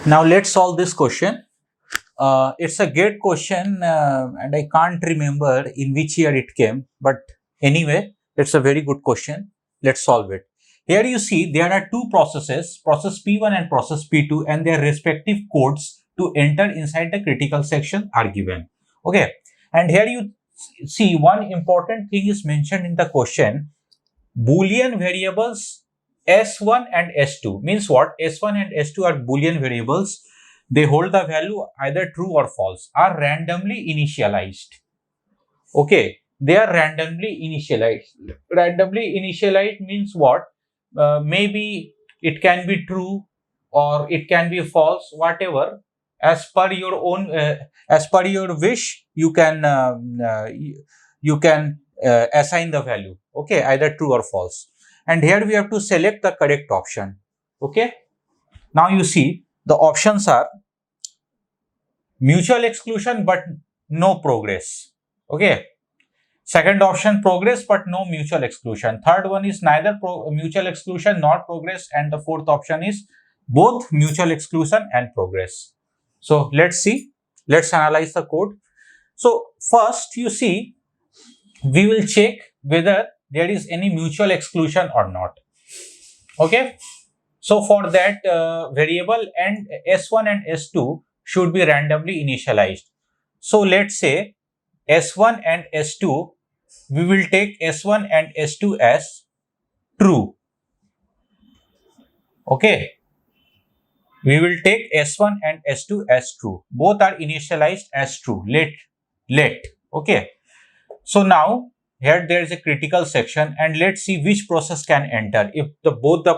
Now let's solve this question. It's a great question and I can't remember in which year it came, but anyway, it's a very good question. Let's solve it. Here you see there are two processes, process P1 and process P2, and their respective codes to enter inside the critical section are given. Okay, and here you see one important thing is mentioned in the question. Boolean variables S1 and S2 means what? S1 and S2 are Boolean variables. They hold the value either true or false, are randomly initialized. Okay, they are randomly initialized. Randomly initialized means what? Maybe it can be true or it can be false, whatever. As per your own, as per your wish, you can assign the value. Okay, either true or false. And here we have to select the correct option. Okay. Now you see the options are mutual exclusion but no progress. Okay. Second option, progress but no mutual exclusion. Third one is neither mutual exclusion nor progress, and the fourth option is both mutual exclusion and progress. So let's see. Let's analyze the code. So first you see we will check whether there is any mutual exclusion or not. Okay. So for that variable and S1 and S2 should be randomly initialized. So let's say S1 and S2, we will take S1 and S2 as true. Okay. We will take S1 and S2 as true. Both are initialized as true. Let. Okay. So now here there is a critical section, and let's see which process can enter if both the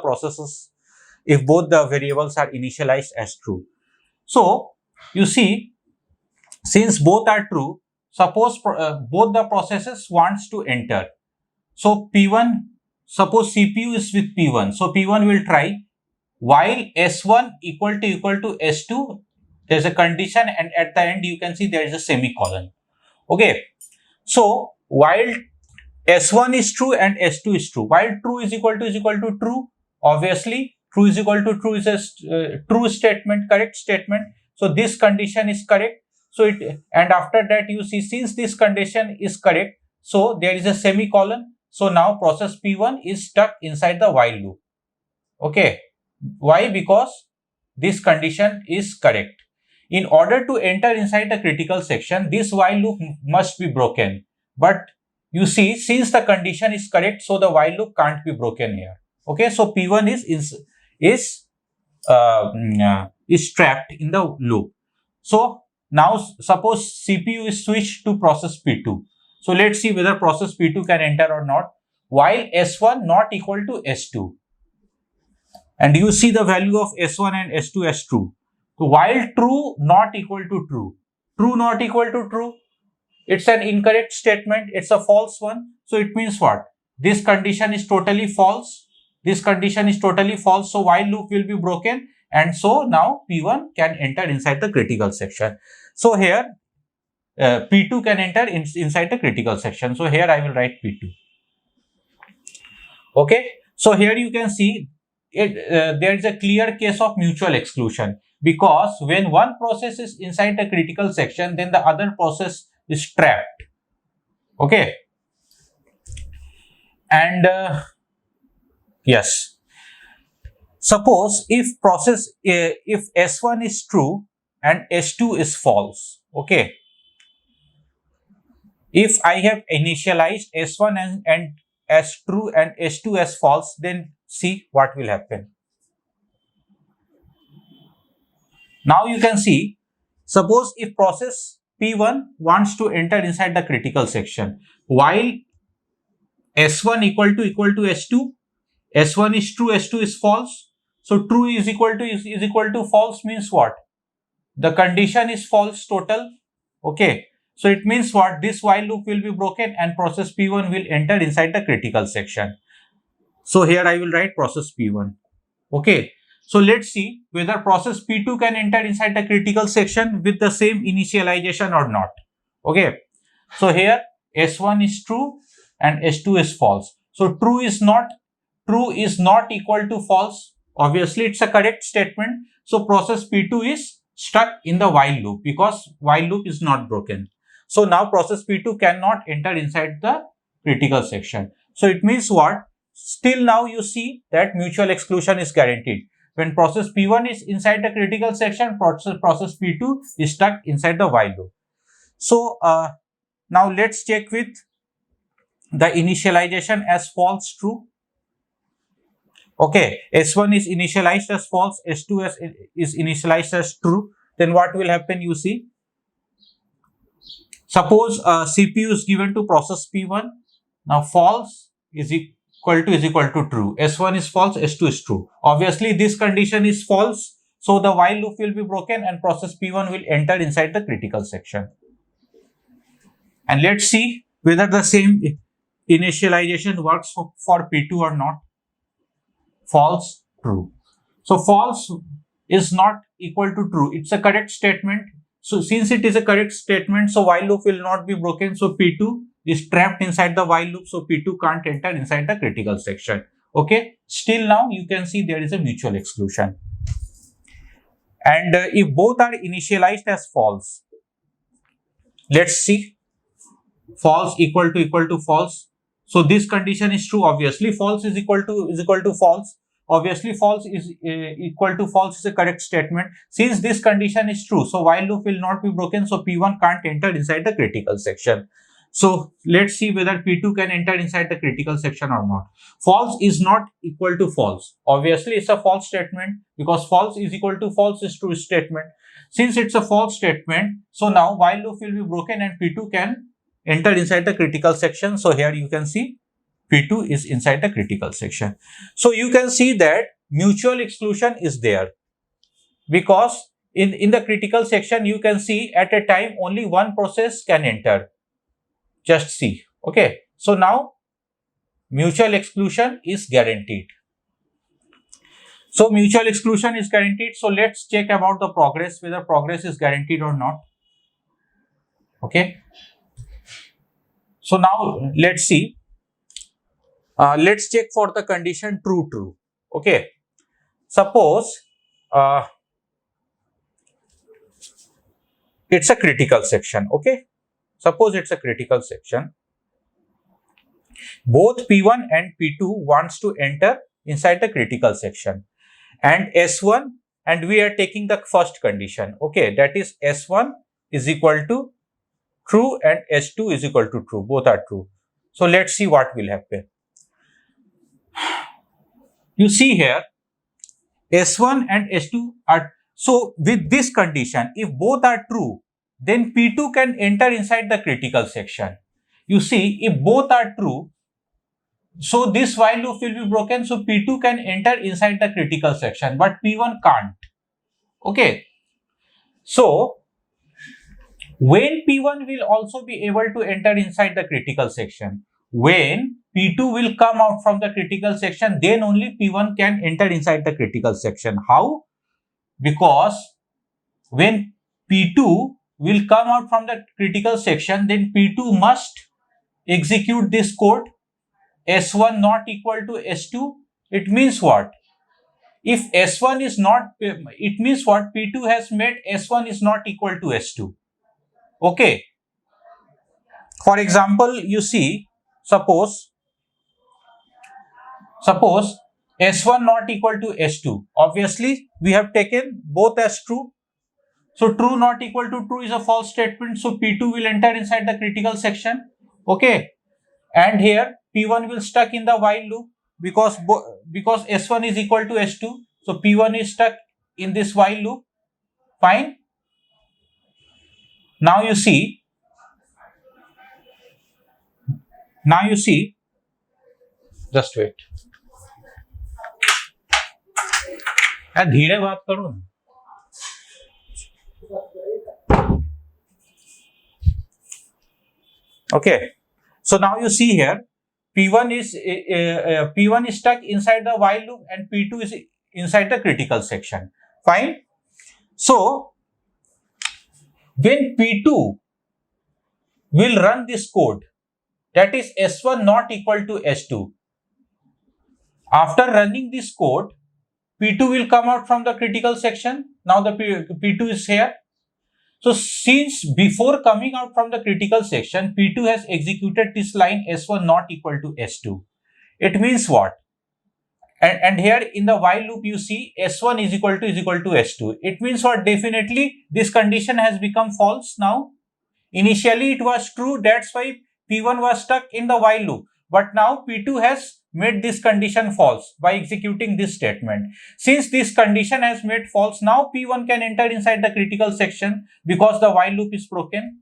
variables are initialized as true. So you see, since both are true, suppose both the processes wants to enter. So P1, suppose CPU is with P1. So P1 will try while S1 equal to S2, there is a condition, and at the end you can see there is a semicolon. Okay. So while S1 is true and S2 is true, while true is equal to true, obviously true is equal to true is a true statement, correct statement. So this condition is correct. So and after that you see, since this condition is correct, so there is a semicolon. So now process P1 is stuck inside the while loop. Okay. Why? Because this condition is correct. In order to enter inside the critical section, this while loop must be broken. But you see, since the condition is correct, so the while loop can't be broken here. Okay, so P1 is trapped in the loop. So now suppose CPU is switched to process P2. So let's see whether process P2 can enter or not. While S1 not equal to S2. And you see the value of S1 and S2 as true. So while true not equal to true, true not equal to true, it's an incorrect statement, it's a false one. So it means what? This condition is totally false. This condition is totally false. So while loop will be broken, and so now P1 can enter inside the critical section. So here P2 can enter inside the critical section. So here I will write P2. Okay. So here you can see there is a clear case of mutual exclusion, because when one process is inside the critical section, then the other process is trapped. Okay. And yes, suppose if S1 is true and S2 is false. Okay. If I have initialized S1 and as true and S2 as false, then see what will happen. Now you can see, suppose if process P1 wants to enter inside the critical section, while S1 equal to S2, S1 is true, S2 is false. So true is equal to false means what? The condition is false total. Okay. So it means what? This while loop will be broken and process P1 will enter inside the critical section. So here I will write process P1. Okay. So let's see whether process P2 can enter inside the critical section with the same initialization or not. Okay. So here S1 is true and S2 is false. So true is not equal to false. Obviously it's a correct statement. So process P2 is stuck in the while loop because while loop is not broken. So now process P2 cannot enter inside the critical section. So it means what? Still now you see that mutual exclusion is guaranteed. When process P1 is inside the critical section, process P2 is stuck inside the while loop. So now let's check with the initialization as false true. Okay, S1 is initialized as false, S2 is initialized as true. Then what will happen? You see, suppose CPU is given to process P1. Now false is equal to true. S1 is false, S2 is true. Obviously, this condition is false. So the while loop will be broken and process P1 will enter inside the critical section. And let's see whether the same initialization works for P2 or not. False, true. So false is not equal to true. It's a correct statement. So since it is a correct statement, so while loop will not be broken. So P2 is trapped inside the while loop. So P2 can't enter inside the critical section. Okay. Still now you can see there is a mutual exclusion. And if both are initialized as false, let's see. False equal to false. So this condition is true. Obviously, false is equal to false. Obviously, false is equal to false is a correct statement. Since this condition is true, so while loop will not be broken. So P1 can't enter inside the critical section. So let's see whether P2 can enter inside the critical section or not. False is not equal to false. Obviously, it's a false statement because false is equal to false is true statement. Since it's a false statement, so now while loop will be broken and P2 can enter inside the critical section. So here you can see P2 is inside the critical section. So you can see that mutual exclusion is there because in the critical section you can see at a time only one process can enter. Just see. Okay. So now mutual exclusion is guaranteed. So mutual exclusion is guaranteed. So let's check about the progress, whether progress is guaranteed or not. Okay. So now let's see. Let's check for the condition true. Okay. Suppose it's a critical section. Okay. Suppose it's a critical section. Both P1 and P2 wants to enter inside the critical section. And S1, and we are taking the first condition. Okay. That is S1 is equal to true and S2 is equal to true. Both are true. So let's see what will happen. You see here, S1 and S2 are, so with this condition, if both are true, then P2 can enter inside the critical section. You see, if both are true, so this while loop will be broken, so P2 can enter inside the critical section, but P1 can't. Okay. So, when P1 will also be able to enter inside the critical section, when P2 will come out from the critical section, then only P1 can enter inside the critical section. How? Because when P2 will come out from the critical section, then P2 must execute this code S1 not equal to S2. It means what? If S1 is not, it means what? P2 has made S1 is not equal to S2. Okay. For example, you see, suppose S1 not equal to S2. Obviously, we have taken both as true. So true not equal to true is a false statement. So P2 will enter inside the critical section. Okay. And here P1 will stuck in the while loop because S1 is equal to S2. So P1 is stuck in this while loop. Fine. Now you see, just wait. धीरे बात करो ना. Okay, so now you see here, P1 is stuck inside the while loop and P2 is inside the critical section. Fine. So when P2 will run this code, that is S1 not equal to S2. After running this code, P2 will come out from the critical section. Now the P2 is here. So since before coming out from the critical section, P2 has executed this line S1 not equal to S2. It means what? And here in the while loop you see S1 is equal to S2. It means what? Definitely this condition has become false now. Initially it was true, that's why P1 was stuck in the while loop. But now P2 has made this condition false by executing this statement. Since this condition has made false, now P1 can enter inside the critical section because the while loop is broken.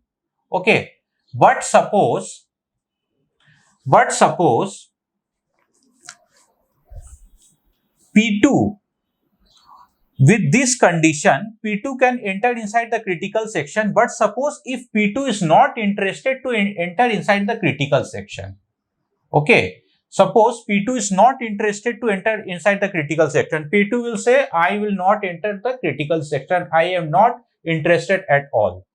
Okay. But suppose P2, with this condition, P2 can enter inside the critical section. But suppose if P2 is not interested to enter inside the critical section. Okay. Suppose P2 is not interested to enter inside the critical section. P2 will say, I will not enter the critical section. I am not interested at all.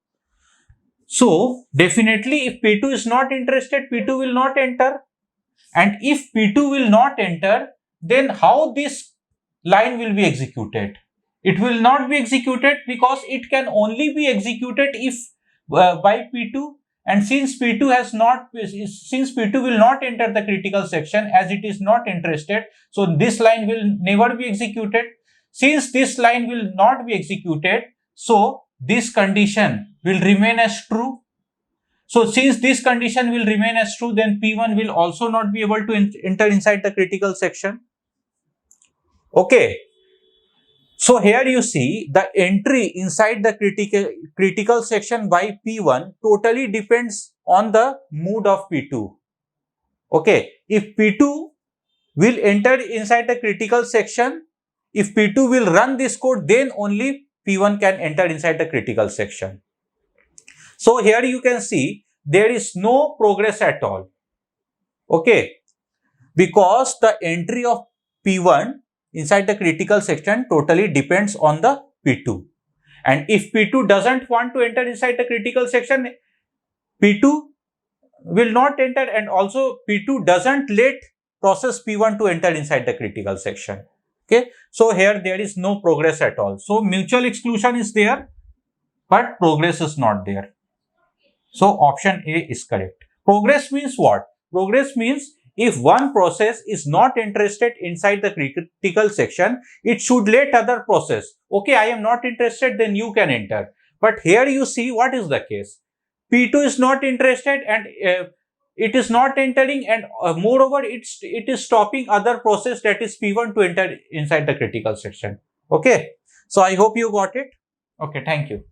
So, definitely if P2 is not interested, P2 will not enter. And if P2 will not enter, then how this line will be executed? It will not be executed because it can only be executed if by P2. And since P2 will not enter the critical section as it is not interested, so this line will never be executed. Since this line will not be executed, so this condition will remain as true. So since this condition will remain as true, then P1 will also not be able to enter inside the critical section. Okay. So here you see the entry inside the critical section by P1 totally depends on the mood of P2. Okay. If P2 will enter inside the critical section, if P2 will run this code, then only P1 can enter inside the critical section. So here you can see there is no progress at all. Okay. Because the entry of P1 inside the critical section totally depends on the P2. And if P2 doesn't want to enter inside the critical section, P2 will not enter, and also P2 doesn't let process P1 to enter inside the critical section. Okay. So here there is no progress at all. So mutual exclusion is there, but progress is not there. So option A is correct. Progress means what? Progress means if one process is not interested inside the critical section, it should let other process. Okay, I am not interested, then you can enter. But here you see what is the case. P2 is not interested and it is not entering, and moreover it is stopping other process, that is P1, to enter inside the critical section. Okay. So I hope you got it. Okay, thank you.